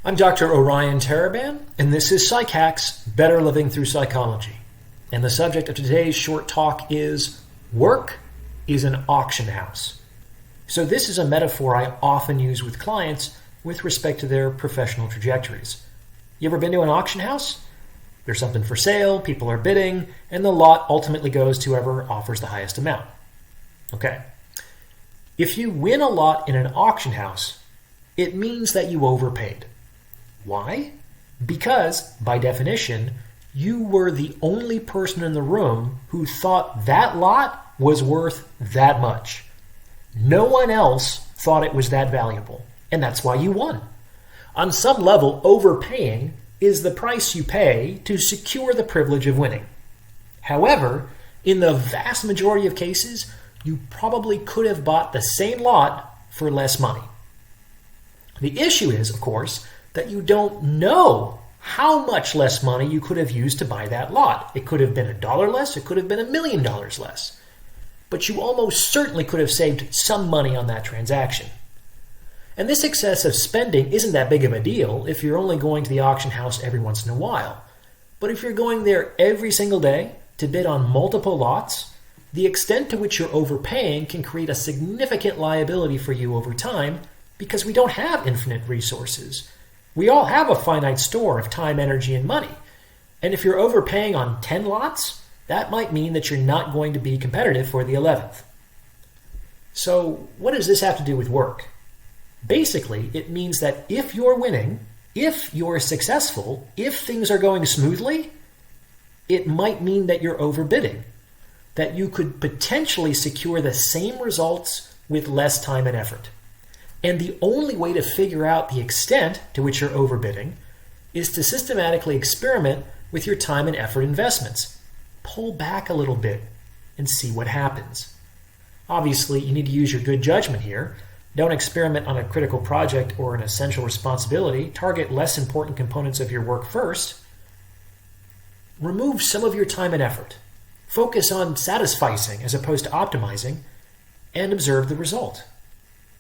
I'm Dr. Orion Taraban, and this is Psychacks, Better Living Through Psychology. And the subject of today's short talk is work is an auction house. So this is a metaphor I often use with clients with respect to their professional trajectories. You ever been to an auction house? There's something for sale, people are bidding, and the lot ultimately goes to whoever offers the highest amount. Okay. If you win a lot in an auction house, it means that you overpaid. Why? Because, by definition, you were the only person in the room who thought that lot was worth that much. No one else thought it was that valuable, and that's why you won. On some level, overpaying is the price you pay to secure the privilege of winning. However, in the vast majority of cases, you probably could have bought the same lot for less money. The issue is, of course, that you don't know how much less money you could have used to buy that lot. It could have been $1 less, it could have been $1 million less. But you almost certainly could have saved some money on that transaction. And this excessive spending isn't that big of a deal if you're only going to the auction house every once in a while. But if you're going there every single day to bid on multiple lots, the extent to which you're overpaying can create a significant liability for you over time because we don't have infinite resources. We all have a finite store of time, energy, and money. And if you're overpaying on 10 lots, that might mean that you're not going to be competitive for the 11th. So what does this have to do with work? Basically, it means that if you're winning, if you're successful, if things are going smoothly, it might mean that you're overbidding, that you could potentially secure the same results with less time and effort. And the only way to figure out the extent to which you're overbidding is to systematically experiment with your time and effort investments. Pull back a little bit and see what happens. Obviously, you need to use your good judgment here. Don't experiment on a critical project or an essential responsibility. Target less important components of your work first. Remove some of your time and effort. Focus on satisficing as opposed to optimizing, and observe the result.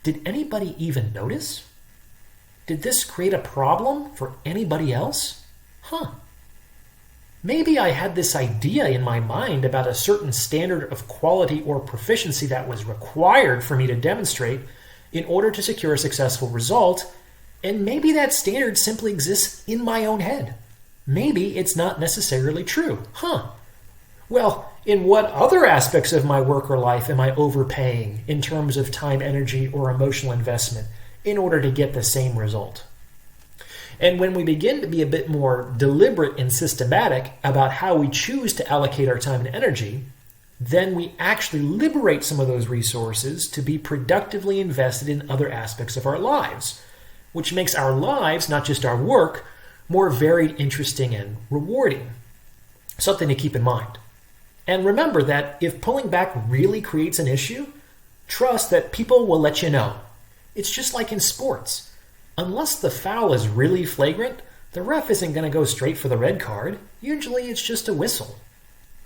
Did anybody even notice? Did this create a problem for anybody else? Maybe I had this idea in my mind about a certain standard of quality or proficiency that was required for me to demonstrate in order to secure a successful result, and maybe that standard simply exists in my own head. Maybe it's not necessarily true. Well, in what other aspects of my work or life am I overpaying in terms of time, energy, or emotional investment in order to get the same result? And when we begin to be a bit more deliberate and systematic about how we choose to allocate our time and energy, then we actually liberate some of those resources to be productively invested in other aspects of our lives, which makes our lives, not just our work, more varied, interesting, and rewarding. Something to keep in mind. And remember that if pulling back really creates an issue, trust that people will let you know. It's just like in sports. Unless the foul is really flagrant, the ref isn't going to go straight for the red card. Usually it's just a whistle.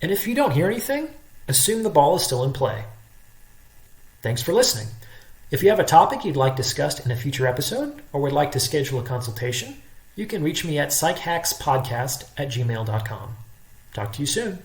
And if you don't hear anything, assume the ball is still in play. Thanks for listening. If you have a topic you'd like discussed in a future episode or would like to schedule a consultation, you can reach me at psychackspodcast@gmail.com. Talk to you soon.